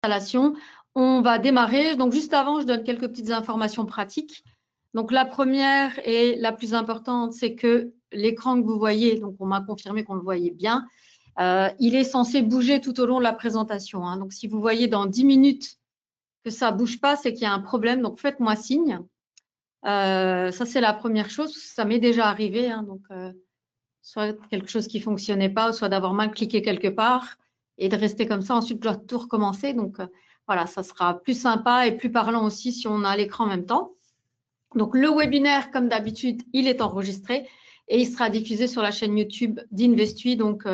l'installation. On va démarrer. Donc, juste avant, je donne quelques petites informations pratiques. Donc, la première et la plus importante, c'est que l'écran que vous voyez, donc on m'a confirmé qu'on le voyait bien, il est censé bouger tout au long de la présentation. Hein. Donc, si vous voyez dans 10 minutes que ça ne bouge pas, c'est qu'il y a un problème. Donc, faites-moi signe. Ça, c'est la première chose. Ça m'est déjà arrivé. Hein. Donc, soit quelque chose qui ne fonctionnait pas, soit d'avoir mal cliqué quelque part et de rester comme ça. Ensuite, je dois tout recommencer. Donc, voilà, ça sera plus sympa et plus parlant aussi si on a l'écran en même temps. Donc, le webinaire, comme d'habitude, il est enregistré et il sera diffusé sur la chaîne YouTube d'Investui. Donc,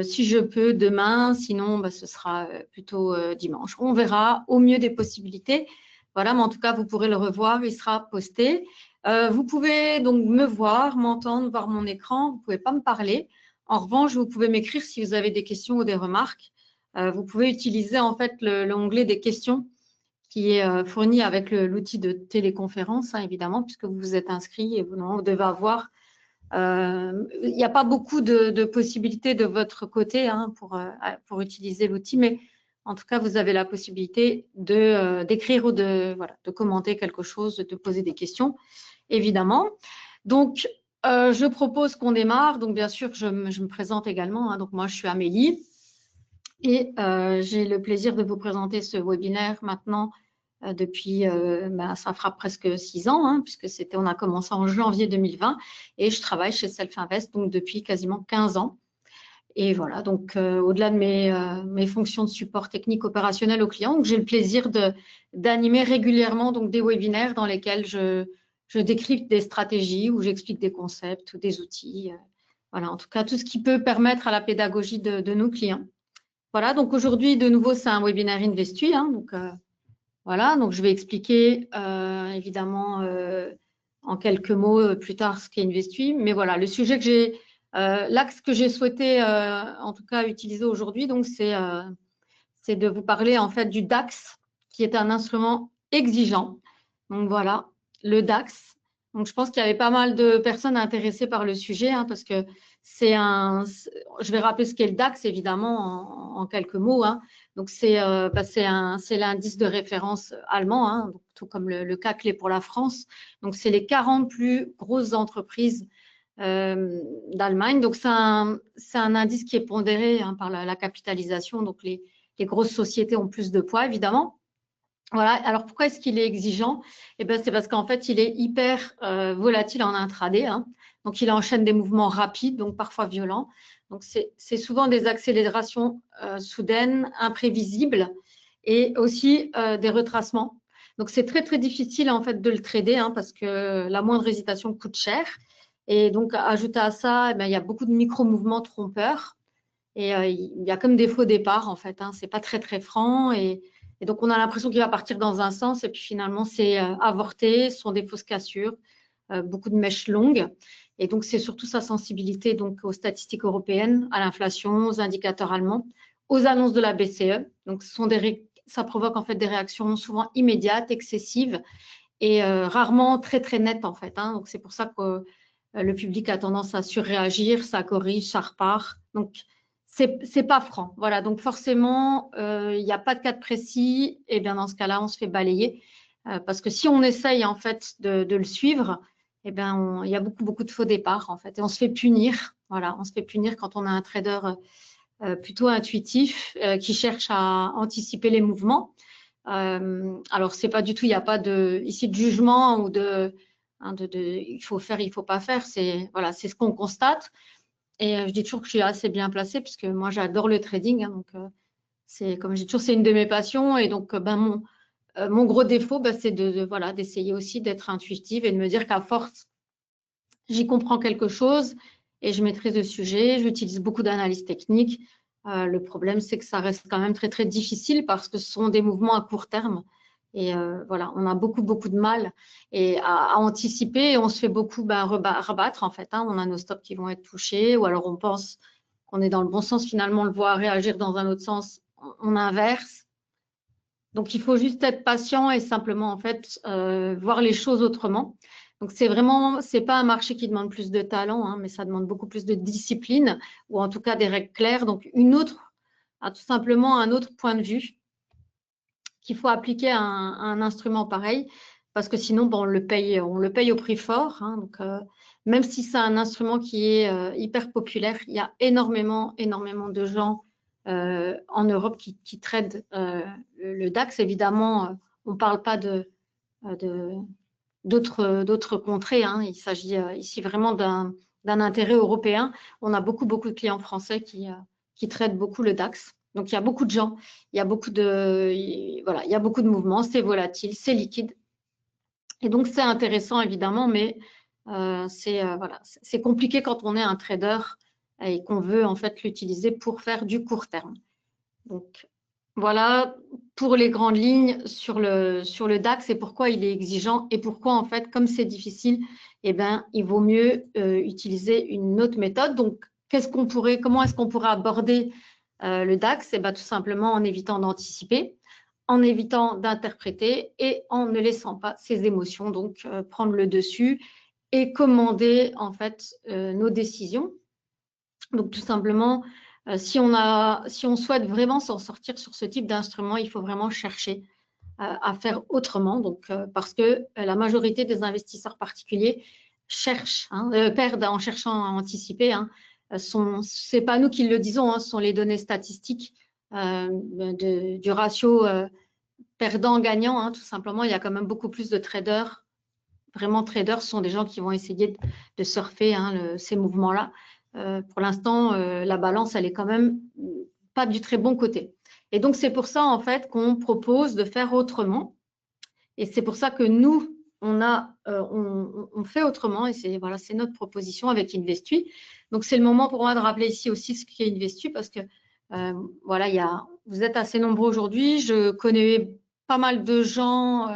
si je peux, demain. Sinon, ce sera plutôt dimanche. On verra au mieux des possibilités. Voilà, mais en tout cas, vous pourrez le revoir. Il sera posté. Vous pouvez donc me voir, m'entendre, voir mon écran. Vous ne pouvez pas me parler. En revanche, vous pouvez m'écrire si vous avez des questions ou des remarques. Vous pouvez utiliser en fait l'onglet des questions qui est fourni avec l'outil de téléconférence, hein, évidemment, puisque vous vous êtes inscrit et vous devez avoir. Il n'y a pas beaucoup de possibilités de votre côté hein, pour utiliser l'outil, mais en tout cas, vous avez la possibilité d'écrire ou de commenter quelque chose, de poser des questions, évidemment. Donc, je propose qu'on démarre. Donc, bien sûr, je me présente également. Hein. Donc, moi, je suis Amélie et j'ai le plaisir de vous présenter ce webinaire maintenant depuis, ça fera presque 6 ans, hein, puisque on a commencé en janvier 2020 et je travaille chez Self-Invest donc depuis quasiment 15 ans. Et voilà, donc au-delà de mes fonctions de support technique opérationnel aux clients, j'ai le plaisir d'animer régulièrement donc des webinaires dans lesquels je décrypte des stratégies ou j'explique des concepts ou des outils. Voilà, en tout cas, tout ce qui peut permettre à la pédagogie de nos clients. Voilà, donc aujourd'hui, de nouveau, c'est un webinaire Investui. Hein, donc, voilà, donc je vais expliquer évidemment en quelques mots plus tard ce qu'est Investui. Mais voilà, le sujet que j'ai, l'axe que j'ai souhaité en tout cas utiliser aujourd'hui, donc c'est de vous parler en fait du DAX, qui est un instrument exigeant. Donc voilà, le DAX. Donc je pense qu'il y avait pas mal de personnes intéressées par le sujet, hein, parce que je vais rappeler ce qu'est le DAX évidemment en quelques mots. Hein. Donc c'est l'indice de référence allemand, hein, donc, tout comme le CAC l'est pour la France. Donc c'est les 40 plus grosses entreprises d'Allemagne. Donc c'est un indice qui est pondéré hein, par la capitalisation. Donc les grosses sociétés ont plus de poids évidemment. Voilà. Alors pourquoi est-ce qu'il est exigeant? Eh bien, c'est parce qu'en fait, il est hyper volatile en intraday. Hein. Donc, il enchaîne des mouvements rapides, donc parfois violents. Donc, c'est souvent des accélérations soudaines, imprévisibles et aussi des retracements. Donc, c'est très, très difficile en fait de le trader hein, parce que la moindre hésitation coûte cher. Et donc, ajouté à ça, eh bien, il y a beaucoup de micro-mouvements trompeurs et il y a comme des faux départs en fait. Hein. C'est pas très, très franc et donc, on a l'impression qu'il va partir dans un sens et puis finalement, c'est avorté, ce sont des fausses cassures, beaucoup de mèches longues. Et donc, c'est surtout sa sensibilité donc, aux statistiques européennes, à l'inflation, aux indicateurs allemands, aux annonces de la BCE. Donc, ça provoque en fait des réactions souvent immédiates, excessives et rarement très, très nettes en fait. Hein. Donc, c'est pour ça que le public a tendance à surréagir, ça corrige, ça repart. Donc, c'est pas franc. Voilà, donc forcément, il n'y a pas de cas de précis. Et bien dans ce cas-là, on se fait balayer. Parce que si on essaye en fait de le suivre, eh bien, il y a beaucoup, beaucoup de faux départs en fait. Et on se fait punir. Voilà, on se fait punir quand on a un trader plutôt intuitif qui cherche à anticiper les mouvements. Alors, c'est pas du tout, il n'y a pas ici de jugement ou il faut faire, il faut pas faire. Voilà, c'est ce qu'on constate. Et je dis toujours que je suis assez bien placée puisque moi, j'adore le trading. Hein, donc, comme je dis toujours, c'est une de mes passions. Et donc, mon gros défaut, c'est voilà, d'essayer aussi d'être intuitive et de me dire qu'à force, j'y comprends quelque chose et je maîtrise le sujet. J'utilise beaucoup d'analyse technique. Le problème, c'est que ça reste quand même très, très difficile parce que ce sont des mouvements à court terme. Et voilà, on a beaucoup, beaucoup de mal à anticiper et on se fait beaucoup rebattre en fait. Hein. On a nos stops qui vont être touchés ou alors on pense qu'on est dans le bon sens. Finalement, on le voit réagir dans un autre sens. On inverse. Donc, il faut juste être patient et simplement en fait voir les choses autrement. Donc, c'est pas un marché qui demande plus de talent, hein, mais ça demande beaucoup plus de discipline ou en tout cas des règles claires. Donc, tout simplement un autre point de vue. qu'il faut appliquer un instrument pareil, parce que sinon, bon, on le paye au prix fort. Hein. Donc, même si c'est un instrument qui est hyper populaire, il y a énormément de gens en Europe qui tradent le DAX. Évidemment, on ne parle pas d'autres contrées. Hein. Il s'agit ici vraiment d'un intérêt européen. On a beaucoup de clients français qui traitent beaucoup le DAX. Donc, il y a beaucoup de gens, il y a beaucoup de mouvements, c'est volatile, c'est liquide. Et donc, c'est intéressant, évidemment, mais c'est compliqué quand on est un trader et qu'on veut en fait l'utiliser pour faire du court terme. Donc, voilà pour les grandes lignes sur le DAX et pourquoi il est exigeant et pourquoi, en fait, comme c'est difficile, eh ben, il vaut mieux utiliser une autre méthode. Donc, comment est-ce qu'on pourrait aborder le DAX? Eh ben, tout simplement en évitant d'anticiper, en évitant d'interpréter et en ne laissant pas ses émotions donc prendre le dessus et commander en fait nos décisions. Donc, tout simplement, si on souhaite vraiment s'en sortir sur ce type d'instrument, il faut vraiment chercher à faire autrement. Donc, parce que la majorité des investisseurs particuliers perdent en cherchant à anticiper. Hein. C'est pas nous qui le disons, hein, ce sont les données statistiques du ratio perdant-gagnant. Hein, tout simplement, il y a quand même beaucoup plus de traders. Vraiment, traders, ce sont des gens qui vont essayer de surfer ces mouvements-là. Pour l'instant, la balance, elle est quand même pas du très bon côté. Et donc, c'est pour ça, en fait, qu'on propose de faire autrement. Et c'est pour ça que nous, on fait autrement. Et c'est notre proposition avec Investui. Donc, c'est le moment pour moi de rappeler ici aussi ce qu'est Investui parce que, vous êtes assez nombreux aujourd'hui. Je connais pas mal de gens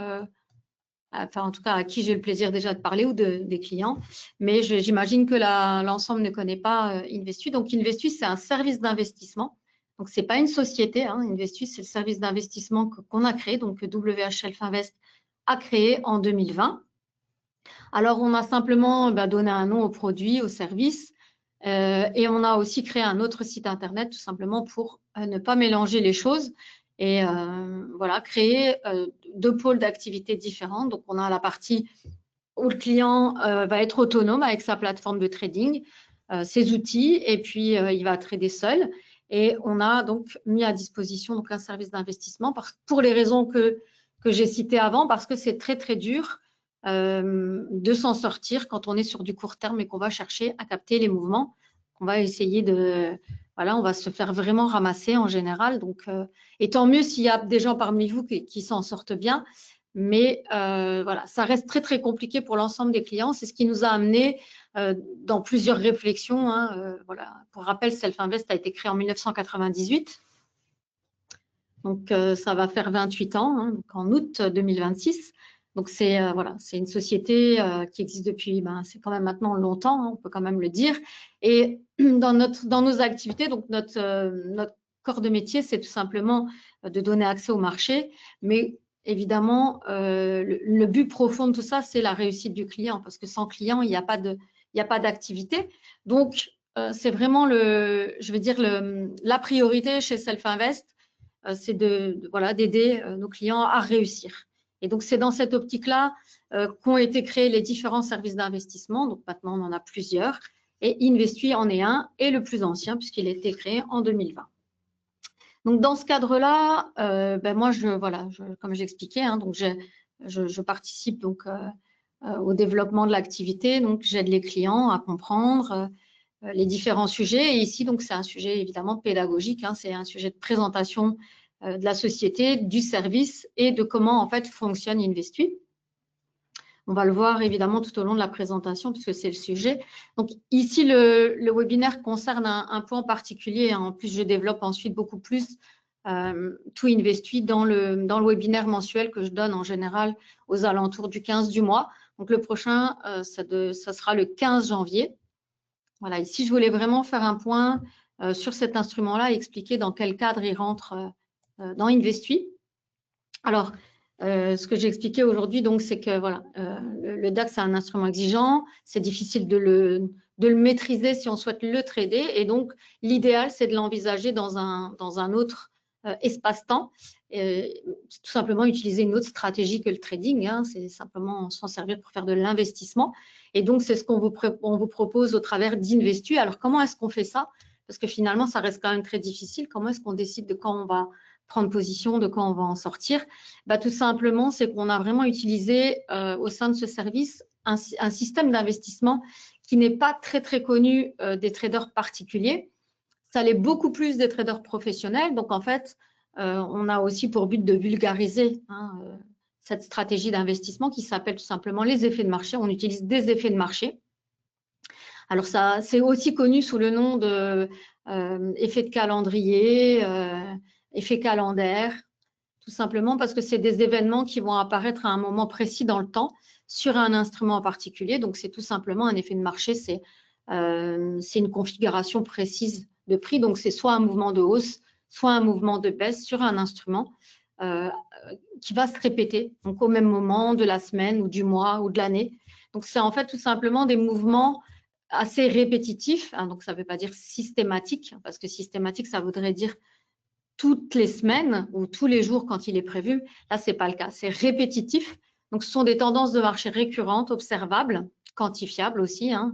en tout cas à qui j'ai le plaisir déjà de parler ou des clients, mais j'imagine que l'ensemble ne connaît pas Investui. Donc, Investui, c'est un service d'investissement. Donc, ce n'est pas une société. Hein. Investui, c'est le service d'investissement qu'on a créé, donc WH Shelf Invest a créé en 2020. Alors, on a simplement donné un nom au produit, au service, et on a aussi créé un autre site Internet, tout simplement pour ne pas mélanger les choses. Et créer deux pôles d'activité différents. Donc, on a la partie où le client va être autonome avec sa plateforme de trading, ses outils, et puis il va trader seul. Et on a donc mis à disposition donc, un service d'investissement pour les raisons que j'ai citées avant, parce que c'est très, très dur de s'en sortir quand on est sur du court terme et qu'on va chercher à capter les mouvements. On va essayer on va se faire vraiment ramasser en général. Donc, et tant mieux s'il y a des gens parmi vous qui s'en sortent bien. Mais ça reste très, très compliqué pour l'ensemble des clients. C'est ce qui nous a amené dans plusieurs réflexions. Hein, Pour rappel, Self Invest a été créé en 1998. Donc, ça va faire 28 ans, hein, donc en août 2026. Donc, c'est une société qui existe depuis, c'est quand même maintenant longtemps, hein, on peut quand même le dire. Et dans nos activités, donc notre corps de métier, c'est tout simplement de donner accès au marché. Mais évidemment, le but profond de tout ça, c'est la réussite du client, parce que sans client, il n'y a pas d'activité. Donc, c'est vraiment la priorité chez Self Invest, c'est d'aider nos clients à réussir. Et donc, c'est dans cette optique-là qu'ont été créés les différents services d'investissement. Donc, maintenant, on en a plusieurs. Et Investui en est un, et le plus ancien, puisqu'il a été créé en 2020. Donc, dans ce cadre-là, moi, comme j'expliquais, hein, donc je participe donc au développement de l'activité. Donc, j'aide les clients à comprendre les différents sujets. Et ici, donc, c'est un sujet évidemment pédagogique. Hein, c'est un sujet de présentation de la société, du service et de comment en fait fonctionne Investui. On va le voir évidemment tout au long de la présentation puisque c'est le sujet. Donc ici, le webinaire concerne un point particulier. En plus, je développe ensuite beaucoup plus tout Investui dans le webinaire mensuel que je donne en général aux alentours du 15 du mois. Donc le prochain, ça sera le 15 janvier. Voilà, ici, je voulais vraiment faire un point sur cet instrument-là et expliquer dans quel cadre il rentre dans Investui. Alors, ce que j'ai expliqué aujourd'hui, donc, c'est que le DAX, c'est un instrument exigeant, c'est difficile de le maîtriser si on souhaite le trader. Et donc, l'idéal, c'est de l'envisager dans un autre espace-temps. Tout simplement utiliser une autre stratégie que le trading, hein, c'est simplement s'en servir pour faire de l'investissement. Et donc, c'est ce qu'on vous propose au travers d'Investu. Alors, comment est-ce qu'on fait ça? Parce que finalement, ça reste quand même très difficile. Comment est-ce qu'on décide de quand on va prendre position, de quand on va en sortir? Bah, tout simplement, c'est qu'on a vraiment utilisé au sein de ce service un système d'investissement qui n'est pas très, très connu des traders particuliers. Ça l'est beaucoup plus des traders professionnels. Donc, en fait, on a aussi pour but de vulgariser cette stratégie d'investissement qui s'appelle tout simplement les effets de marché. On utilise des effets de marché. Alors, ça, c'est aussi connu sous le nom de effet de calendrier, effet calendaire, tout simplement parce que c'est des événements qui vont apparaître à un moment précis dans le temps sur un instrument en particulier. Donc, c'est tout simplement un effet de marché, c'est une configuration précise de prix. Donc, c'est soit un mouvement de hausse, soit un mouvement de baisse sur un instrument qui va se répéter donc au même moment de la semaine ou du mois ou de l'année. Donc, c'est en fait tout simplement des mouvements assez répétitifs. Hein, donc, ça ne veut pas dire systématique, parce que systématique, ça voudrait dire toutes les semaines ou tous les jours quand il est prévu. Là, ce n'est pas le cas. C'est répétitif. Donc, ce sont des tendances de marché récurrentes, observables, quantifiables aussi, hein,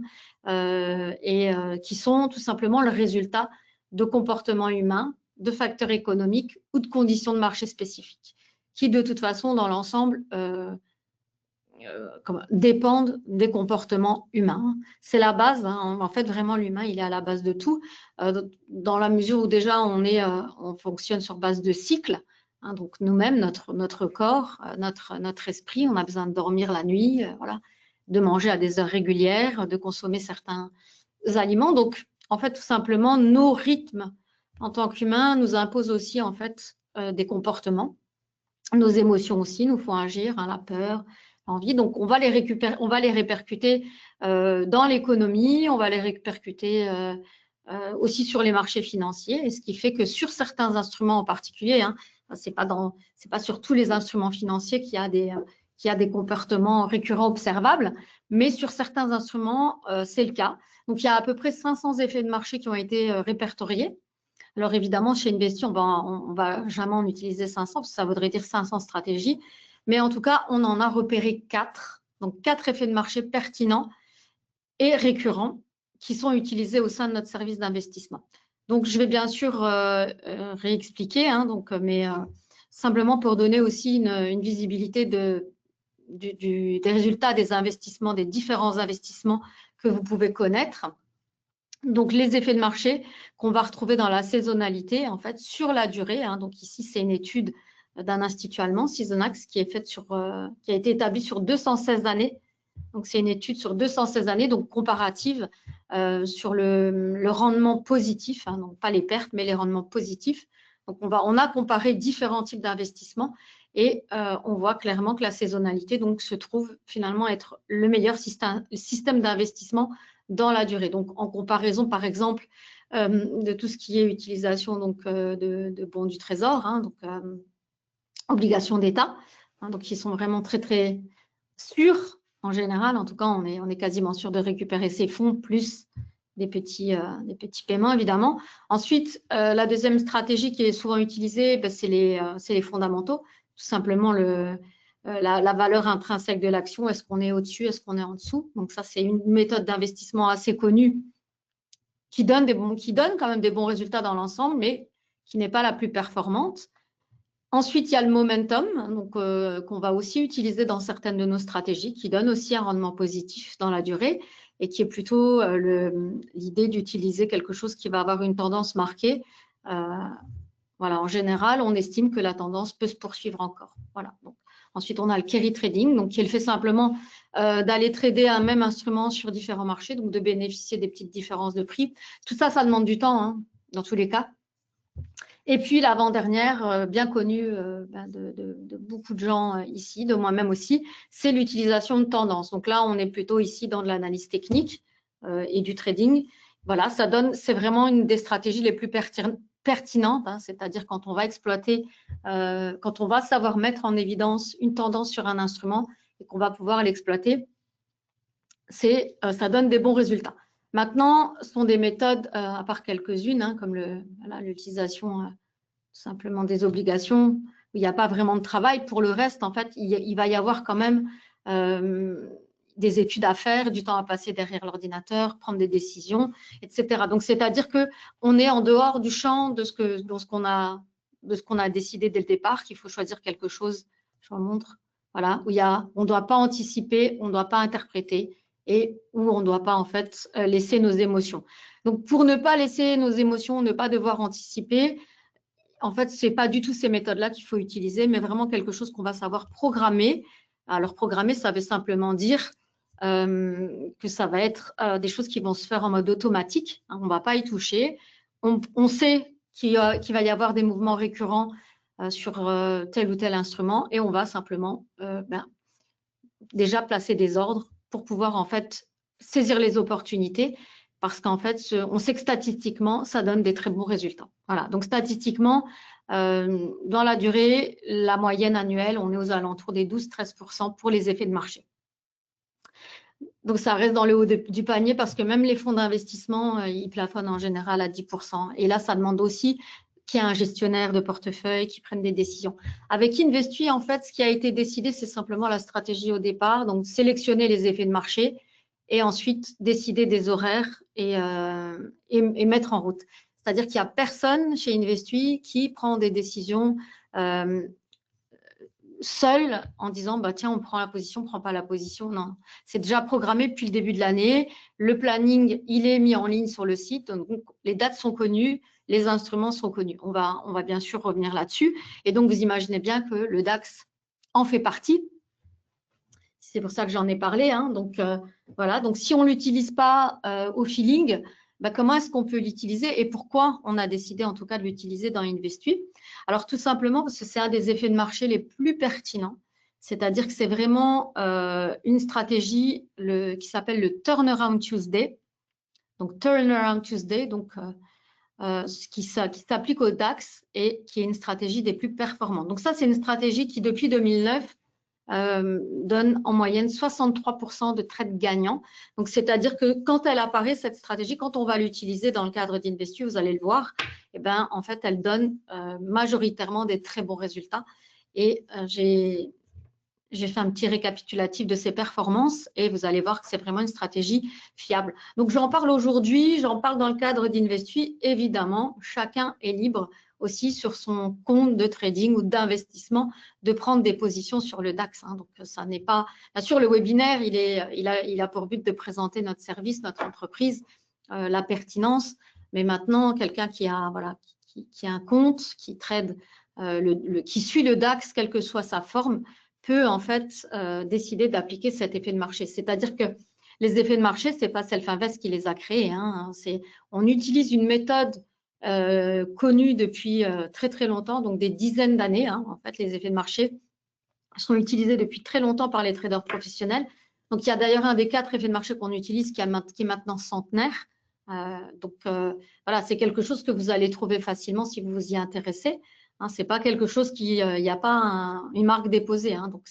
qui sont tout simplement le résultat de comportements humains, de facteurs économiques ou de conditions de marché spécifiques, qui de toute façon, dans l'ensemble, dépendent des comportements humains. C'est la base, hein. En fait, vraiment, l'humain, il est à la base de tout, dans la mesure où déjà, on fonctionne sur base de cycles. Hein, donc, nous-mêmes, notre corps, notre esprit, on a besoin de dormir la nuit, voilà, de manger à des heures régulières, de consommer certains aliments. Donc, en fait, tout simplement, nos rythmes en tant qu'humains nous imposent aussi, en fait, des comportements. Nos émotions aussi nous font agir, hein, la peur, l'envie. Donc, on va les répercuter dans l'économie, on va les répercuter aussi sur les marchés financiers, et ce qui fait que sur certains instruments en particulier, hein, c'est pas sur tous les instruments financiers qu'il y a des comportements récurrents observables, mais sur certains instruments, c'est le cas. Donc, il y a à peu près 500 effets de marché qui ont été répertoriés. Alors évidemment, chez Investu, on va jamais en utiliser 500, parce que ça voudrait dire 500 stratégies. Mais en tout cas, on en a repéré 4. Donc 4 effets de marché pertinents et récurrents qui sont utilisés au sein de notre service d'investissement. Donc je vais bien sûr réexpliquer, hein, mais simplement pour donner aussi une visibilité des résultats des investissements, des différents investissements que vous pouvez connaître. Donc, les effets de marché qu'on va retrouver dans la saisonnalité, en fait, sur la durée. Hein. Donc, ici, c'est une étude d'un institut allemand, Seasonax, qui a été établie sur 216 années. Donc, c'est une étude sur 216 années, donc comparative sur le rendement positif, hein, donc pas les pertes, mais les rendements positifs. Donc, on a comparé différents types d'investissements et on voit clairement que la saisonnalité donc, se trouve finalement être le meilleur système d'investissement dans la durée. Donc, en comparaison, par exemple, de tout ce qui est utilisation donc, de bons du trésor, hein, donc obligations d'État, hein, donc qui sont vraiment très, très sûrs en général. En tout cas, on est quasiment sûr de récupérer ces fonds, plus des petits paiements, évidemment. Ensuite, la deuxième stratégie qui est souvent utilisée, ben, c'est les fondamentaux. Tout simplement, la valeur intrinsèque de l'action, est-ce qu'on est au-dessus, est-ce qu'on est en dessous? Donc ça, c'est une méthode d'investissement assez connue qui donne quand même des bons résultats dans l'ensemble, mais qui n'est pas la plus performante. Ensuite, il y a le momentum, donc qu'on va aussi utiliser dans certaines de nos stratégies, qui donne aussi un rendement positif dans la durée et qui est plutôt l'idée d'utiliser quelque chose qui va avoir une tendance marquée. Voilà, en général, on estime que la tendance peut se poursuivre encore. Voilà. Donc, ensuite, on a le carry trading, donc qui est le fait simplement d'aller trader un même instrument sur différents marchés, donc de bénéficier des petites différences de prix. Tout ça, ça demande du temps, hein, dans tous les cas. Et puis, l'avant-dernière, bien connue de beaucoup de gens ici, de moi-même aussi, c'est l'utilisation de tendances. Donc là, on est plutôt ici dans de l'analyse technique et du trading. Voilà, c'est vraiment une des stratégies les plus pertinentes, hein, c'est-à-dire quand on va exploiter, quand on va savoir mettre en évidence une tendance sur un instrument et qu'on va pouvoir l'exploiter, ça donne des bons résultats. Maintenant, ce sont des méthodes, à part quelques-unes, hein, comme l'utilisation simplement des obligations où il n'y a pas vraiment de travail. Pour le reste, en fait, il va y avoir quand même des études à faire, du temps à passer derrière l'ordinateur, prendre des décisions, etc. Donc, c'est-à-dire qu'on est en dehors du champ de ce qu'on a décidé dès le départ, qu'il faut choisir quelque chose, je vous montre, voilà, où on ne doit pas anticiper, on ne doit pas interpréter et où on ne doit pas en fait laisser nos émotions. Donc, pour ne pas laisser nos émotions, ne pas devoir anticiper, en fait, ce n'est pas du tout ces méthodes-là qu'il faut utiliser, mais vraiment quelque chose qu'on va savoir programmer. Alors, programmer, ça veut simplement dire que ça va être des choses qui vont se faire en mode automatique. Hein, on ne va pas y toucher. On sait qu'il va y avoir des mouvements récurrents sur tel ou tel instrument et on va simplement déjà placer des ordres pour pouvoir en fait saisir les opportunités parce qu'en fait, on sait que statistiquement, ça donne des très bons résultats. Voilà. Donc, statistiquement, dans la durée, la moyenne annuelle, on est aux alentours des 12-13% pour les effets de marché. Donc, ça reste dans le haut du panier parce que même les fonds d'investissement, ils plafonnent en général à 10%. Et là, ça demande aussi qu'il y ait un gestionnaire de portefeuille qui prenne des décisions. Avec Investui, en fait, ce qui a été décidé, c'est simplement la stratégie au départ. Donc, sélectionner les effets de marché et ensuite décider des horaires et mettre en route. C'est-à-dire qu'il n'y a personne chez Investui qui prend des décisions seul en disant bah tiens on prend la position, on prend pas la position. Non, c'est déjà programmé depuis le début de l'année. Le planning il est mis en ligne sur le site, donc les dates sont connues, les instruments sont connus. On va bien sûr revenir là-dessus. Et donc vous imaginez bien que le DAX en fait partie. C'est pour ça que j'en ai parlé. Hein. Donc voilà. Donc si on l'utilise pas au feeling, bah, comment est-ce qu'on peut l'utiliser et pourquoi on a décidé en tout cas de l'utiliser dans Investui? Alors tout simplement parce que c'est un des effets de marché les plus pertinents, c'est-à-dire que c'est vraiment une stratégie qui s'appelle le Turnaround Tuesday. Donc Turnaround Tuesday, donc qui s'applique au DAX et qui est une stratégie des plus performantes. Donc ça, c'est une stratégie qui depuis 2009 donne en moyenne 63% de trades gagnants. Donc, c'est-à-dire que quand elle apparaît, cette stratégie, quand on va l'utiliser dans le cadre d'Investui, vous allez le voir, eh ben, en fait, elle donne majoritairement des très bons résultats. Et j'ai fait un petit récapitulatif de ses performances et vous allez voir que c'est vraiment une stratégie fiable. Donc, j'en parle aujourd'hui, j'en parle dans le cadre d'Investui. Évidemment, chacun est libre aussi sur son compte de trading ou d'investissement de prendre des positions sur le DAX. Hein. Donc, ça n'est pas… Bien sûr, le webinaire, il a pour but de présenter notre service, notre entreprise, la pertinence. Mais maintenant, quelqu'un qui a, voilà, qui a un compte, qui trade, qui suit le DAX, quelle que soit sa forme, peut en fait décider d'appliquer cet effet de marché. C'est-à-dire que les effets de marché, ce n'est pas Self-Invest qui les a créés. Hein. On utilise une méthode connue depuis très très longtemps, donc des dizaines d'années. Hein. En fait, les effets de marché sont utilisés depuis très longtemps par les traders professionnels. Donc, il y a d'ailleurs un des 4 effets de marché qu'on utilise qui est maintenant centenaire. Donc, voilà, c'est quelque chose que vous allez trouver facilement si vous vous y intéressez. Hein, ce n'est pas quelque chose il n'y a pas une marque déposée. Hein, donc,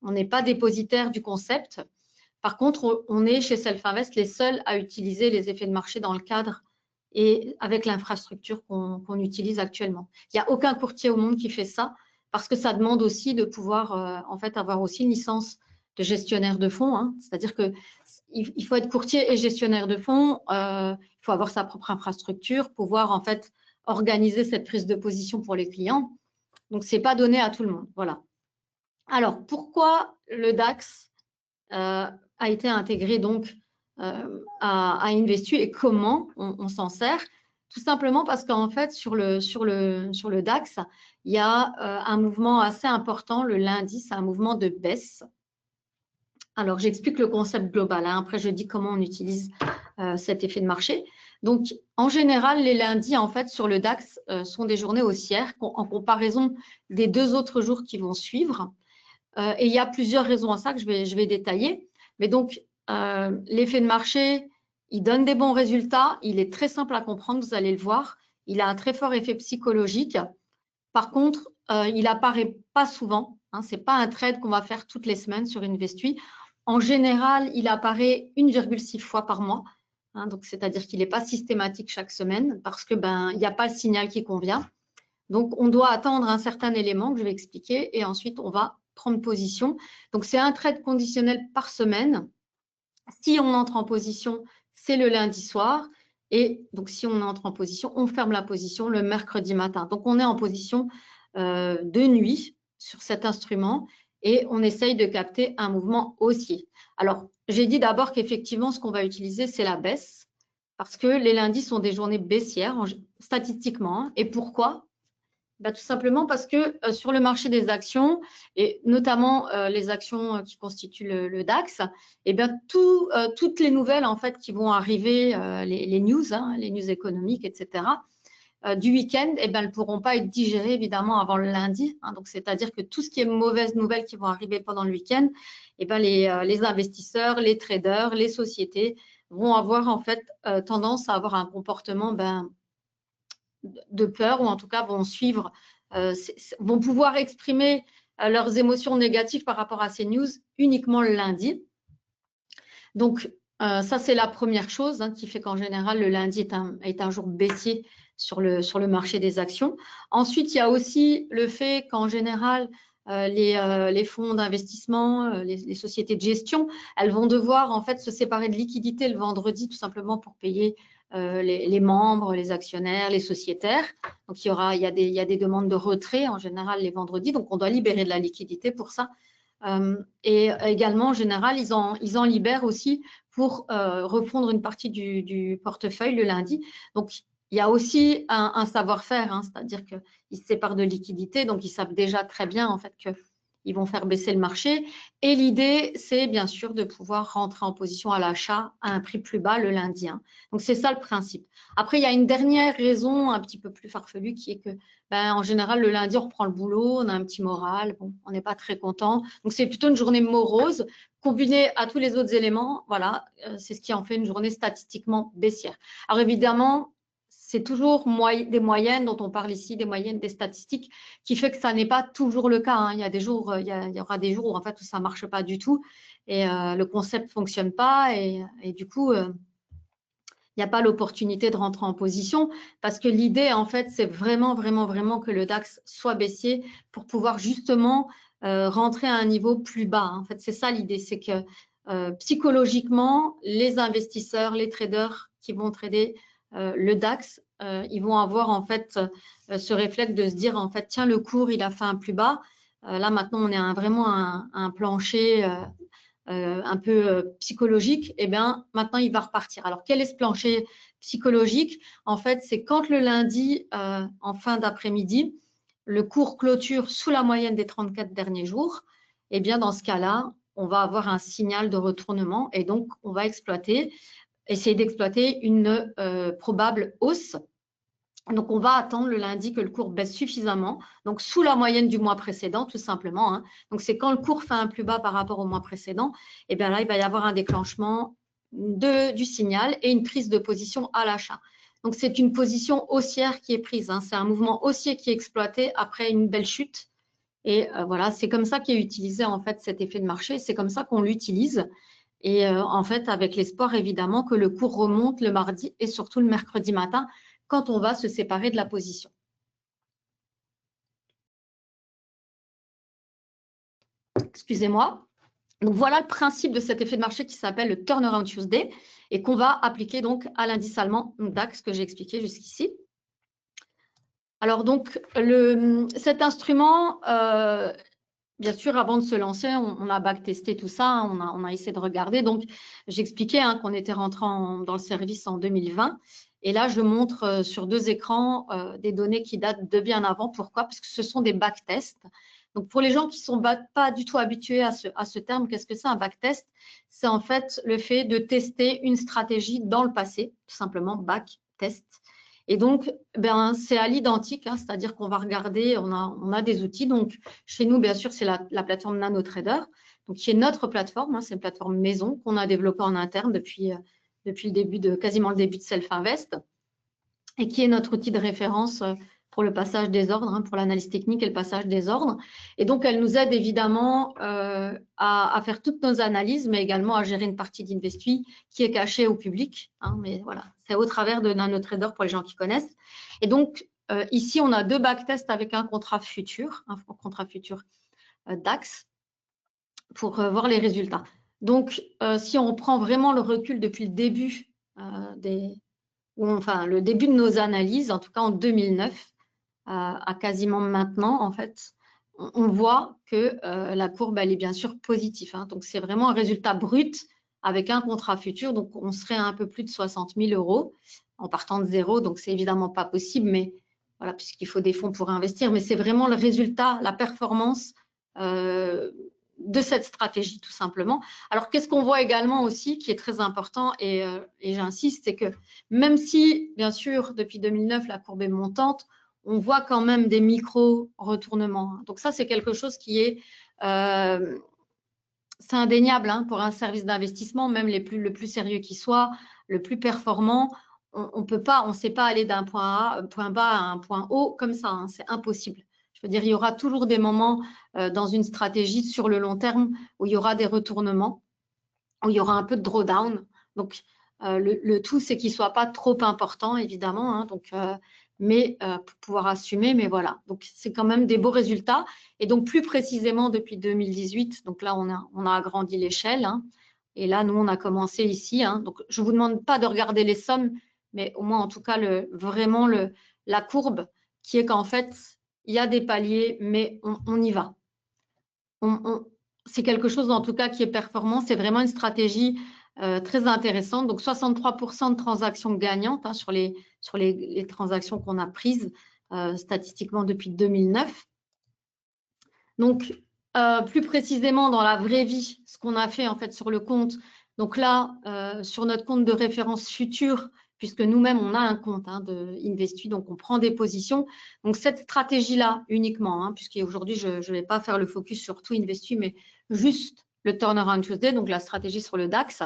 on n'est pas dépositaire du concept. Par contre, on est chez Self-Invest les seuls à utiliser les effets de marché dans le cadre et avec l'infrastructure qu'on utilise actuellement. Il n'y a aucun courtier au monde qui fait ça parce que ça demande aussi de pouvoir en fait avoir aussi une licence de gestionnaire de fonds. Hein. C'est-à-dire qu'il faut être courtier et gestionnaire de fonds, il faut avoir sa propre infrastructure, pouvoir en fait organiser cette prise de position pour les clients. Donc, ce n'est pas donné à tout le monde. Voilà. Alors, pourquoi le DAX a été intégré donc à Investui et comment on s'en sert? Tout simplement parce qu'en fait, sur le DAX, il y a un mouvement assez important le lundi, c'est un mouvement de baisse. Alors, j'explique le concept global. Hein. Après, je dis comment on utilise cet effet de marché. Donc, en général, les lundis, en fait, sur le DAX, sont des journées haussières en comparaison des 2 autres jours qui vont suivre. Et il y a plusieurs raisons à ça que je vais détailler. Mais donc, l'effet de marché, il donne des bons résultats. Il est très simple à comprendre, vous allez le voir. Il a un très fort effet psychologique. Par contre, il n'apparaît pas souvent. Hein, ce n'est pas un trade qu'on va faire toutes les semaines sur Investui. En général, il apparaît 1,6 fois par mois. Hein, donc, c'est-à-dire qu'il n'est pas systématique chaque semaine parce que il n'y a pas le signal qui convient. Donc, on doit attendre un certain élément que je vais expliquer et ensuite, on va prendre position. Donc, c'est un trade conditionnel par semaine. Si on entre en position, c'est le lundi soir. Et donc, si on entre en position, on ferme la position le mercredi matin. Donc, on est en position de nuit sur cet instrument et on essaye de capter un mouvement haussier. Alors, j'ai dit d'abord qu'effectivement, ce qu'on va utiliser, c'est la baisse parce que les lundis sont des journées baissières statistiquement. Et pourquoi? Tout simplement parce que sur le marché des actions, et notamment les actions qui constituent le DAX, toutes les nouvelles en fait, qui vont arriver, les news, les news économiques, etc., du week-end, elles ne pourront pas être digérées évidemment avant le lundi. Donc, c'est-à-dire que tout ce qui est mauvaises nouvelles qui vont arriver pendant le week-end, les investisseurs, les traders, les sociétés vont avoir en fait tendance à avoir un comportement de peur ou en tout cas vont suivre, vont pouvoir exprimer leurs émotions négatives par rapport à ces news uniquement le lundi. Donc, ça, c'est la première chose qui fait qu'en général, le lundi est un jour baissier sur le marché des actions. Ensuite, il y a aussi le fait qu'en général, les fonds d'investissement, les sociétés de gestion, elles vont devoir en fait se séparer de liquidités le vendredi tout simplement pour payer les membres, les actionnaires, les sociétaires. Donc, il y a des demandes de retrait en général les vendredis. Donc, on doit libérer de la liquidité pour ça. Et également, en général, ils en libèrent aussi pour refondre une partie du portefeuille le lundi. Donc, il y a aussi un savoir-faire, c'est-à-dire qu'ils se séparent de liquidité, donc ils savent déjà très bien en fait qu'ils vont faire baisser le marché. Et l'idée, c'est bien sûr de pouvoir rentrer en position à l'achat à un prix plus bas le lundi. Donc, c'est ça le principe. Après, il y a une dernière raison un petit peu plus farfelue qui est que en général, le lundi, on reprend le boulot, on a un petit moral, bon, on n'est pas très content. Donc, c'est plutôt une journée morose. Combinée à tous les autres éléments, voilà, c'est ce qui en fait une journée statistiquement baissière. Alors, évidemment, c'est toujours des moyennes dont on parle ici, des moyennes, des statistiques, qui fait que ça n'est pas toujours le cas. Il y a des jours, il y aura des jours où en fait où ça ne marche pas du tout et le concept ne fonctionne pas et du coup, il n'y a pas l'opportunité de rentrer en position parce que l'idée, en fait, c'est vraiment, vraiment, vraiment que le DAX soit baissier pour pouvoir justement rentrer à un niveau plus bas. En fait, c'est ça l'idée, c'est que psychologiquement, les investisseurs, les traders qui vont trader le DAX, ils vont avoir en fait ce réflexe de se dire en fait, tiens, le cours, il a fait un plus bas. Là, maintenant, on est vraiment un plancher un peu psychologique, et bien maintenant il va repartir. Alors quel est ce plancher psychologique? En fait, c'est quand le lundi, en fin d'après-midi, le cours clôture sous la moyenne des 34 derniers jours, et bien dans ce cas-là, on va avoir un signal de retournement et donc on va essayer d'exploiter une probable hausse. Donc, on va attendre le lundi que le cours baisse suffisamment, donc sous la moyenne du mois précédent, tout simplement. Donc, c'est quand le cours fait un plus bas par rapport au mois précédent, et bien là, il va y avoir un déclenchement du signal et une prise de position à l'achat. Donc, c'est une position haussière qui est prise. C'est un mouvement haussier qui est exploité après une belle chute. Et voilà, c'est comme ça qu'est utilisé en fait cet effet de marché. C'est comme ça qu'on l'utilise. Et en fait, avec l'espoir évidemment que le cours remonte le mardi et surtout le mercredi matin quand on va se séparer de la position. Excusez-moi. Donc, voilà le principe de cet effet de marché qui s'appelle le Turnaround Tuesday et qu'on va appliquer donc à l'indice allemand DAX que j'ai expliqué jusqu'ici. Alors donc, cet instrument, bien sûr, avant de se lancer, on a backtesté tout ça, on a essayé de regarder. Donc, j'expliquais qu'on était rentré dans le service en 2020. Et là, je montre sur deux écrans des données qui datent de bien avant. Pourquoi? Parce que ce sont des backtests. Donc, pour les gens qui ne sont pas du tout habitués à ce terme, qu'est-ce que c'est un backtest? C'est en fait le fait de tester une stratégie dans le passé, tout simplement backtest. Et donc, c'est à l'identique, c'est-à-dire qu'on va regarder, on a des outils. Donc, chez nous, bien sûr, c'est la plateforme NanoTrader, donc qui est notre plateforme. C'est une plateforme maison qu'on a développée en interne depuis quasiment le début de Self-Invest et qui est notre outil de référence pour le passage des ordres, pour l'analyse technique et le passage des ordres. Et donc, elle nous aide évidemment à faire toutes nos analyses, mais également à gérer une partie d'Investui qui est cachée au public. Mais voilà, c'est au travers de NanoTrader pour les gens qui connaissent. Et donc, ici, on a 2 backtests avec un contrat futur DAX pour voir les résultats. Donc, si on prend vraiment le recul depuis le début le début de nos analyses, en tout cas en 2009, à quasiment maintenant, en fait, on voit que la courbe, elle est bien sûr positive. Hein. Donc, c'est vraiment un résultat brut avec un contrat futur. Donc, on serait à un peu plus de 60 000 € en partant de zéro. Donc, c'est évidemment pas possible, mais voilà, puisqu'il faut des fonds pour investir. Mais c'est vraiment le résultat, la performance de cette stratégie, tout simplement. Alors, qu'est-ce qu'on voit également aussi, qui est très important, et j'insiste, c'est que même si, bien sûr, depuis 2009, la courbe est montante, on voit quand même des micro-retournements. Donc ça, c'est quelque chose qui est c'est indéniable hein, pour un service d'investissement, même le plus sérieux qui soit, le plus performant. On ne sait pas aller d'un point bas à un point haut comme ça, hein, c'est impossible. Je veux dire, il y aura toujours des moments dans une stratégie sur le long terme où il y aura des retournements, où il y aura un peu de drawdown. Donc, le tout, c'est qu'il ne soit pas trop important, évidemment, hein, mais pour pouvoir assumer, mais voilà. Donc, c'est quand même des beaux résultats. Et donc, plus précisément, depuis 2018, donc là, on a agrandi l'échelle. Hein, et là, nous, on a commencé ici. Hein, donc, je ne vous demande pas de regarder les sommes, mais au moins, en tout cas, vraiment la courbe qui est qu'en fait, il y a des paliers, mais on y va. C'est quelque chose, en tout cas, qui est performant. C'est vraiment une stratégie très intéressante. Donc, 63% de transactions gagnantes hein, sur les transactions qu'on a prises statistiquement depuis 2009. Donc, plus précisément, dans la vraie vie, ce qu'on a fait en fait sur le compte. Donc là, sur notre compte de référence futur, puisque nous-mêmes, on a un compte hein, de Investu, donc on prend des positions. Donc, cette stratégie-là uniquement, hein, puisqu'aujourd'hui, je ne vais pas faire le focus sur tout Investu, mais juste le Turnaround Tuesday, donc la stratégie sur le DAX,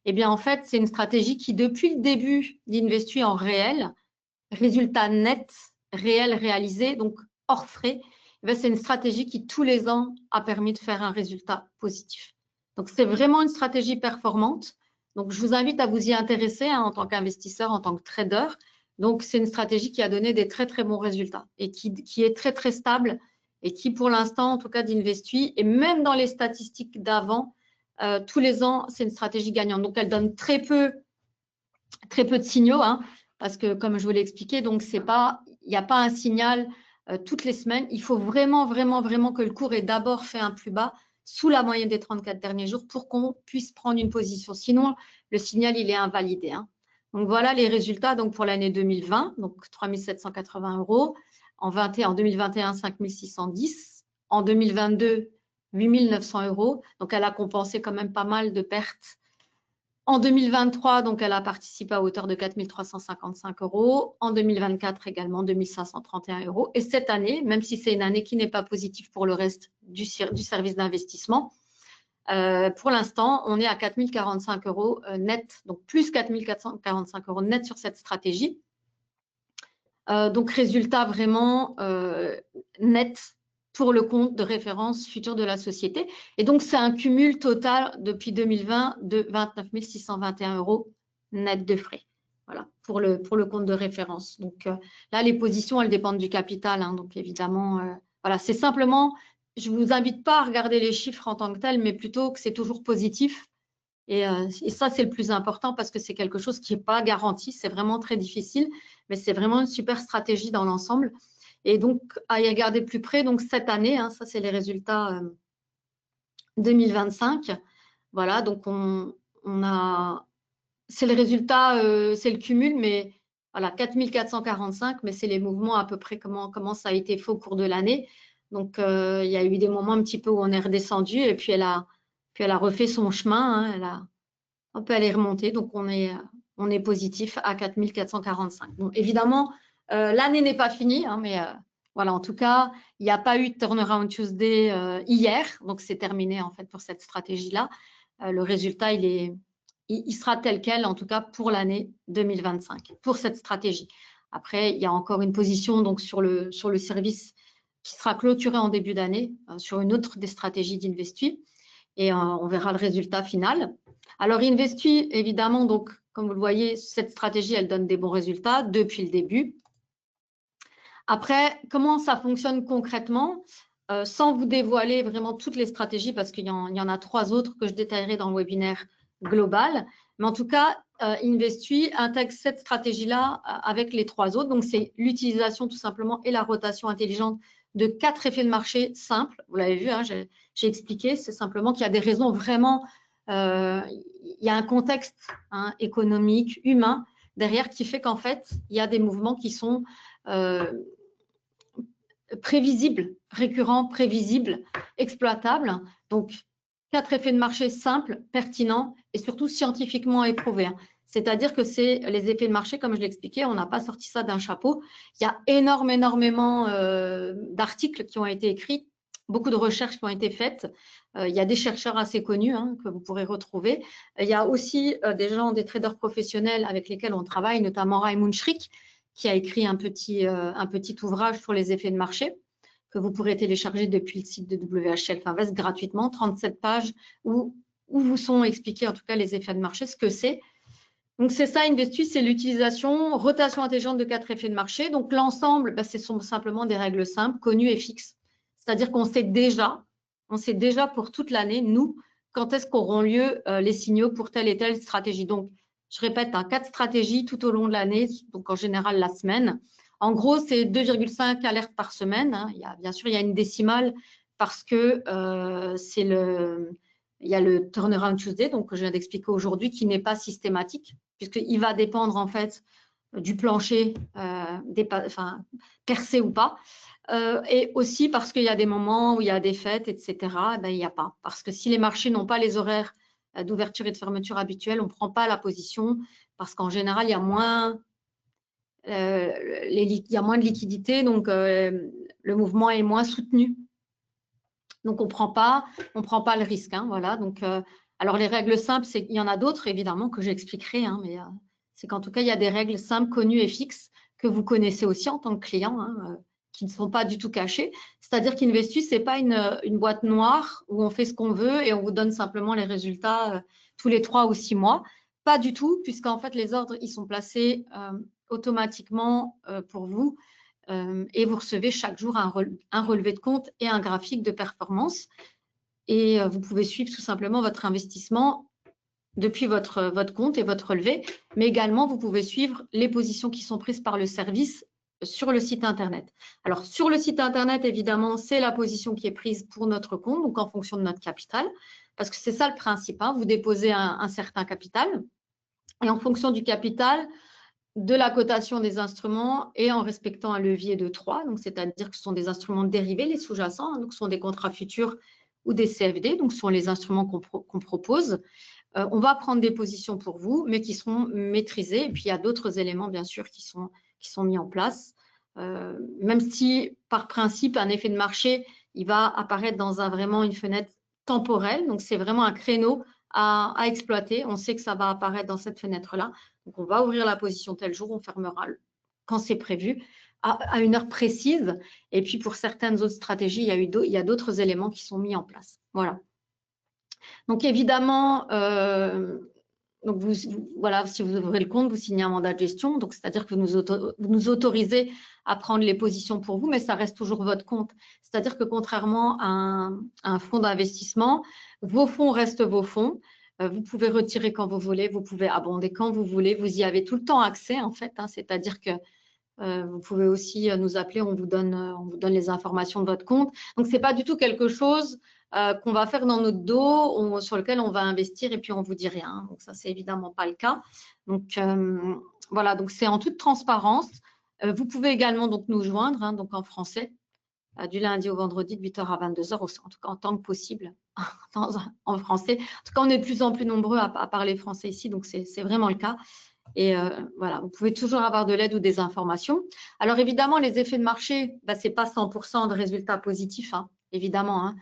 eh bien, en fait, c'est une stratégie qui, depuis le début d'Investu en réel, résultat net, réel, réalisé, donc hors frais, c'est une stratégie qui, tous les ans, a permis de faire un résultat positif. Donc, c'est vraiment une stratégie performante. Donc, je vous invite à vous y intéresser hein, en tant qu'investisseur, en tant que trader. Donc, c'est une stratégie qui a donné des très, très bons résultats et qui est très, très stable et qui, pour l'instant, en tout cas d'Investu, et même dans les statistiques d'avant, tous les ans, c'est une stratégie gagnante. Donc, elle donne très peu de signaux, hein, parce que, comme je vous l'ai expliqué, donc, il n'y a pas un signal toutes les semaines. Il faut vraiment, vraiment, vraiment que le cours ait d'abord fait un plus bas sous la moyenne des 34 derniers jours pour qu'on puisse prendre une position. Sinon, le signal, il est invalidé. Hein. Donc, voilà les résultats donc, pour l'année 2020, donc 3 780 €. En 2021, 5 610. En 2022, 8 900 €. Donc, elle a compensé quand même pas mal de pertes. En 2023, donc, elle a participé à hauteur de 4 355 €. En 2024, également 2 531 €. Et cette année, même si c'est une année qui n'est pas positive pour le reste du service d'investissement, pour l'instant, on est à 4 045 € net, donc plus 4 445 € net sur cette stratégie. Donc, résultat vraiment net pour le compte de référence futur de la société. Et donc, c'est un cumul total depuis 2020 de 29 621 € net de frais. Voilà, pour le compte de référence. Donc, là, les positions, elles dépendent du capital. Hein, donc, évidemment, voilà, c'est simplement, je ne vous invite pas à regarder les chiffres en tant que tels, mais plutôt que c'est toujours positif. Et ça, c'est le plus important parce que c'est quelque chose qui n'est pas garanti. C'est vraiment très difficile, mais c'est vraiment une super stratégie dans l'ensemble. Et donc, à y regarder de plus près, donc cette année, hein, ça, c'est les résultats 2025. Voilà, donc on a… C'est le résultat, c'est le cumul, mais voilà, 4 445, mais c'est les mouvements à peu près, comment ça a été fait au cours de l'année. Donc, il y a eu des moments un petit peu où on est redescendu et puis elle a refait son chemin. Hein, elle est remontée, donc on est positif à 4 445. Bon, évidemment, l'année n'est pas finie, hein, mais voilà, en tout cas, il n'y a pas eu de Turnaround Tuesday hier, donc c'est terminé en fait pour cette stratégie-là. Le résultat, il sera tel quel, en tout cas pour l'année 2025, pour cette stratégie. Après, il y a encore une position donc sur le service qui sera clôturée en début d'année sur une autre des stratégies d'Investu et on verra le résultat final. Alors, Investu, évidemment, donc, comme vous le voyez, cette stratégie, elle donne des bons résultats depuis le début. Après, comment ça fonctionne concrètement, sans vous dévoiler vraiment toutes les stratégies, parce qu'il y en a 3 autres que je détaillerai dans le webinaire global. Mais en tout cas, Investui intègre cette stratégie-là avec les 3 autres. Donc, c'est l'utilisation tout simplement et la rotation intelligente de 4 effets de marché simples. Vous l'avez vu, hein, j'ai expliqué. C'est simplement qu'il y a des raisons vraiment, il y a un contexte économique, humain derrière qui fait qu'en fait, il y a des mouvements qui sont prévisibles, récurrents, prévisibles, exploitables. Donc, 4 effets de marché simples, pertinents et surtout scientifiquement éprouvés. C'est-à-dire que c'est les effets de marché, comme je l'expliquais, on n'a pas sorti ça d'un chapeau. Il y a énormément d'articles qui ont été écrits, beaucoup de recherches qui ont été faites. Il y a des chercheurs assez connus que vous pourrez retrouver. Il y a aussi des gens, des traders professionnels avec lesquels on travaille, notamment Raymond Schrick, qui a écrit un petit ouvrage sur les effets de marché que vous pourrez télécharger depuis le site de WHL Finvest gratuitement, 37 pages où vous sont expliqués en tout cas les effets de marché, ce que c'est. Donc, c'est ça, Investui, c'est l'utilisation, rotation intelligente de 4 effets de marché. Donc, l'ensemble, ce sont simplement des règles simples, connues et fixes. C'est-à-dire qu'on sait déjà pour toute l'année, nous, quand est-ce qu'auront lieu les signaux pour telle et telle stratégie. Donc, je répète, 4 stratégies tout au long de l'année, donc en général la semaine. En gros, c'est 2,5 alertes par semaine. Bien sûr, il y a une décimale parce que il y a le Turnaround Tuesday, donc que je viens d'expliquer aujourd'hui, qui n'est pas systématique, puisqu'il va dépendre en fait du plancher, percé ou pas. Et aussi parce qu'il y a des moments où il y a des fêtes, etc., il n'y a pas. Parce que si les marchés n'ont pas les horaires d'ouverture et de fermeture habituels, on ne prend pas la position parce qu'en général, il y a moins, de liquidité, donc le mouvement est moins soutenu. Donc, on ne prend pas le risque. Voilà. Donc, alors, les règles simples, il y en a d'autres, évidemment, que j'expliquerai, mais c'est qu'en tout cas, il y a des règles simples, connues et fixes que vous connaissez aussi en tant que client, qui ne sont pas du tout cachées. C'est-à-dire qu'Investui, ce n'est pas une boîte noire où on fait ce qu'on veut et on vous donne simplement les résultats tous les 3 ou 6 mois. Pas du tout, puisqu'en fait, les ordres, ils sont placés automatiquement pour vous. Et vous recevez chaque jour un relevé de compte et un graphique de performance. Et vous pouvez suivre tout simplement votre investissement depuis votre compte et votre relevé, mais également vous pouvez suivre les positions qui sont prises par le service sur le site Internet. Alors, sur le site Internet, évidemment, c'est la position qui est prise pour notre compte, donc en fonction de notre capital, parce que c'est ça le principe, vous déposez un certain capital, et en fonction du capital, de la cotation des instruments et en respectant un levier de 3, donc c'est-à-dire que ce sont des instruments dérivés, les sous-jacents, donc ce sont des contrats futurs ou des CFD, donc ce sont les instruments qu'on propose. On va prendre des positions pour vous, mais qui seront maîtrisées. Et puis, il y a d'autres éléments, bien sûr, qui sont mis en place. Même si, par principe, un effet de marché, il va apparaître dans vraiment une fenêtre temporelle. Donc, c'est vraiment un créneau à exploiter. On sait que ça va apparaître dans cette fenêtre-là. Donc, on va ouvrir la position tel jour, on fermera quand c'est prévu, à une heure précise. Et puis, pour certaines autres stratégies, il y a d'autres éléments qui sont mis en place. Voilà. Donc, évidemment, voilà, si vous ouvrez le compte, vous signez un mandat de gestion. Donc, c'est-à-dire que vous nous autorisez à prendre les positions pour vous, mais ça reste toujours votre compte. C'est-à-dire que contrairement à un fonds d'investissement, vos fonds restent vos fonds. Vous pouvez retirer quand vous voulez, vous pouvez abonder quand vous voulez. Vous y avez tout le temps accès, en fait. C'est-à-dire que vous pouvez aussi nous appeler, on vous donne les informations de votre compte. Donc, ce n'est pas du tout quelque chose qu'on va faire dans notre dos, sur lequel on va investir et puis on ne vous dit rien. Donc, ça, c'est évidemment pas le cas. Donc, voilà, donc c'est en toute transparence. Vous pouvez également donc nous joindre, donc en français, du lundi au vendredi de 8h à 22h, en tout cas en tant que possible, en français. En tout cas, on est de plus en plus nombreux à parler français ici, donc c'est vraiment le cas. Et voilà, vous pouvez toujours avoir de l'aide ou des informations. Alors, évidemment, les effets de marché, ce n'est pas 100% de résultats positifs, évidemment.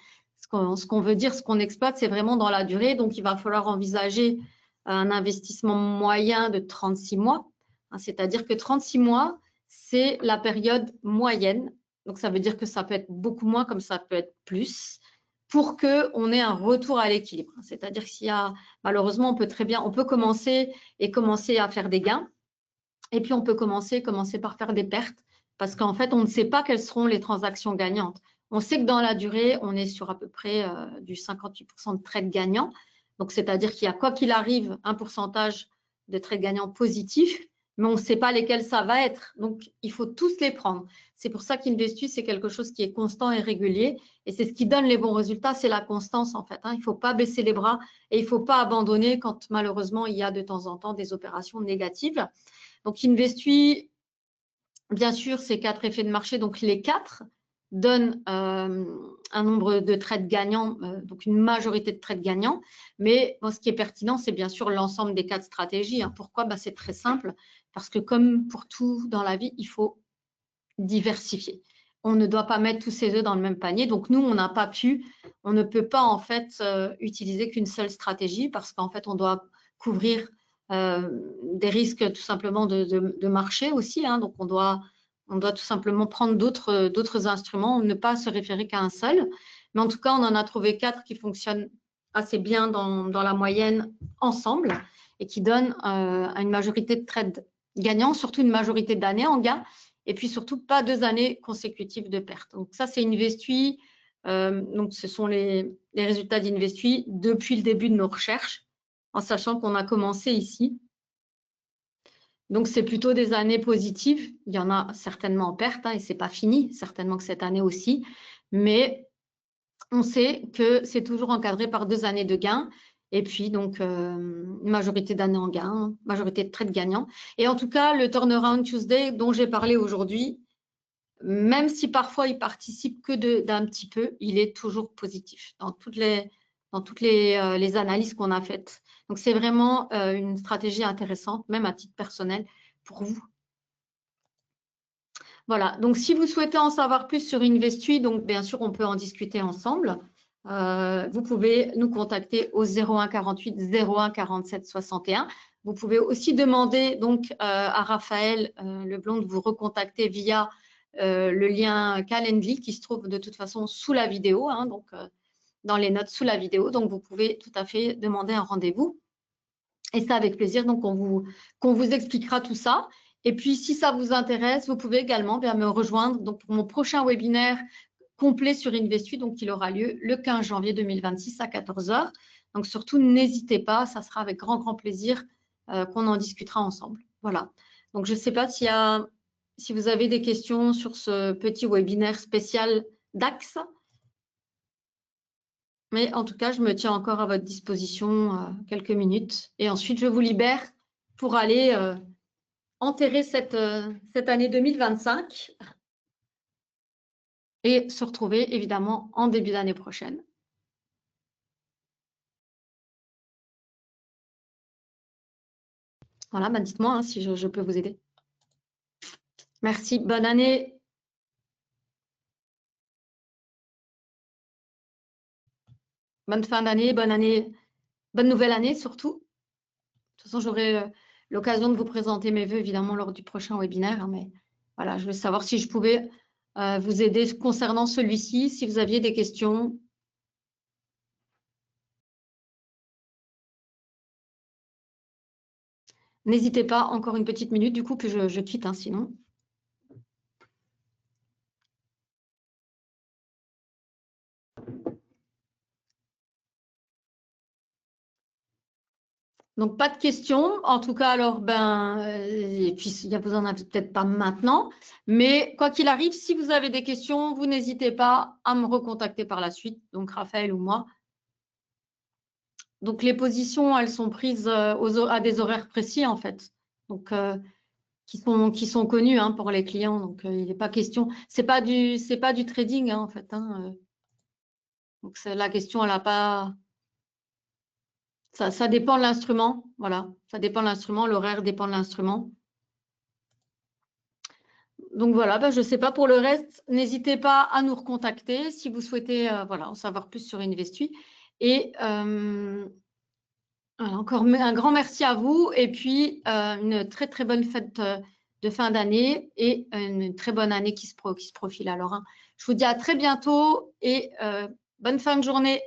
Ce qu'on veut dire, ce qu'on exploite, c'est vraiment dans la durée. Donc, il va falloir envisager un investissement moyen de 36 mois. C'est-à-dire que 36 mois, c'est la période moyenne. Donc, ça veut dire que ça peut être beaucoup moins comme ça peut être plus pour qu'on ait un retour à l'équilibre. C'est-à-dire que s'il y a, malheureusement, on peut commencer à faire des gains. Et puis, on peut commencer par faire des pertes. parce qu'en fait, on ne sait pas quelles seront les transactions gagnantes. On sait que dans la durée, on est sur à peu près du 58% de trades gagnants. Donc, c'est-à-dire qu'il y a, quoi qu'il arrive, un pourcentage de trades gagnants positifs, mais on ne sait pas lesquels ça va être. Donc, il faut tous les prendre. C'est pour ça qu'Investu, c'est quelque chose qui est constant et régulier. Et c'est ce qui donne les bons résultats, c'est la constance, en fait. Il ne faut pas baisser les bras et il ne faut pas abandonner quand, malheureusement, il y a de temps en temps des opérations négatives. Donc, Investu, bien sûr, ces 4 effets de marché, donc les 4 donnent un nombre de trades gagnants, donc une majorité de trades gagnants. Mais ce qui est pertinent, c'est bien sûr l'ensemble des 4 stratégies. Pourquoi? C'est très simple, parce que comme pour tout dans la vie, il faut diversifier. On ne doit pas mettre tous ses œufs dans le même panier. Donc, nous, on ne peut pas en fait utiliser qu'une seule stratégie parce qu'en fait, on doit couvrir des risques tout simplement de marché aussi. Donc, on doit tout simplement prendre d'autres instruments, ne pas se référer qu'à un seul. Mais en tout cas, on en a trouvé 4 qui fonctionnent assez bien dans la moyenne ensemble et qui donnent une majorité de trades gagnants, surtout une majorité d'années en gain. Et puis surtout, pas 2 années consécutives de perte. Donc ça, c'est Investu. Donc ce sont les résultats d'Investu depuis le début de nos recherches, en sachant qu'on a commencé ici. Donc c'est plutôt des années positives. Il y en a certainement en perte et ce n'est pas fini, certainement que cette année aussi. Mais on sait que c'est toujours encadré par 2 années de gains. Et puis, donc, majorité d'années en gain, majorité de trades gagnants. Et en tout cas, le Turnaround Tuesday dont j'ai parlé aujourd'hui, même si parfois il participe que d'un petit peu, il est toujours positif dans toutes les analyses qu'on a faites. Donc, c'est vraiment une stratégie intéressante, même à titre personnel, pour vous. Voilà, donc si vous souhaitez en savoir plus sur Investu, donc bien sûr, on peut en discuter ensemble. Vous pouvez nous contacter au 01 48 01 47 61. Vous pouvez aussi demander donc à Raphaël Leblond de vous recontacter via le lien Calendly qui se trouve de toute façon sous la vidéo, donc dans les notes sous la vidéo. Donc, vous pouvez tout à fait demander un rendez-vous. Et c'est avec plaisir donc qu'on vous expliquera tout ça. Et puis, si ça vous intéresse, vous pouvez également me rejoindre donc, pour mon prochain webinaire complet sur Investu, donc il aura lieu le 15 janvier 2026 à 14 h. Donc, surtout, n'hésitez pas, ça sera avec grand, grand plaisir qu'on en discutera ensemble. Voilà. Donc, je ne sais pas si vous avez des questions sur ce petit webinaire spécial DAX. Mais en tout cas, je me tiens encore à votre disposition quelques minutes. Et ensuite, je vous libère pour aller enterrer cette année 2025 et se retrouver évidemment en début d'année prochaine. Voilà, dites-moi si je peux vous aider. Merci, bonne année. Bonne fin d'année, bonne nouvelle année surtout. De toute façon, j'aurai l'occasion de vous présenter mes vœux évidemment lors du prochain webinaire. Mais voilà, je voulais savoir si je pouvais vous aider concernant celui-ci, si vous aviez des questions. N'hésitez pas, encore une petite minute du coup, puis je quitte sinon. Donc, pas de questions. En tout cas, alors, et puis vous en avez peut-être pas maintenant. Mais quoi qu'il arrive, si vous avez des questions, vous n'hésitez pas à me recontacter par la suite, donc Raphaël ou moi. Donc, les positions, elles sont prises à des horaires précis, en fait. Donc, qui sont connus pour les clients. Donc, il n'est pas question. C'est pas du trading, en fait. Donc, la question, elle n'a pas. Ça dépend de l'instrument, voilà. Ça dépend de l'instrument, l'horaire dépend de l'instrument. Donc voilà, je ne sais pas pour le reste, n'hésitez pas à nous recontacter si vous souhaitez en savoir plus sur Investu. Et encore un grand merci à vous et puis une très très bonne fête de fin d'année et une très bonne année qui se profile. Alors, je vous dis à très bientôt et bonne fin de journée.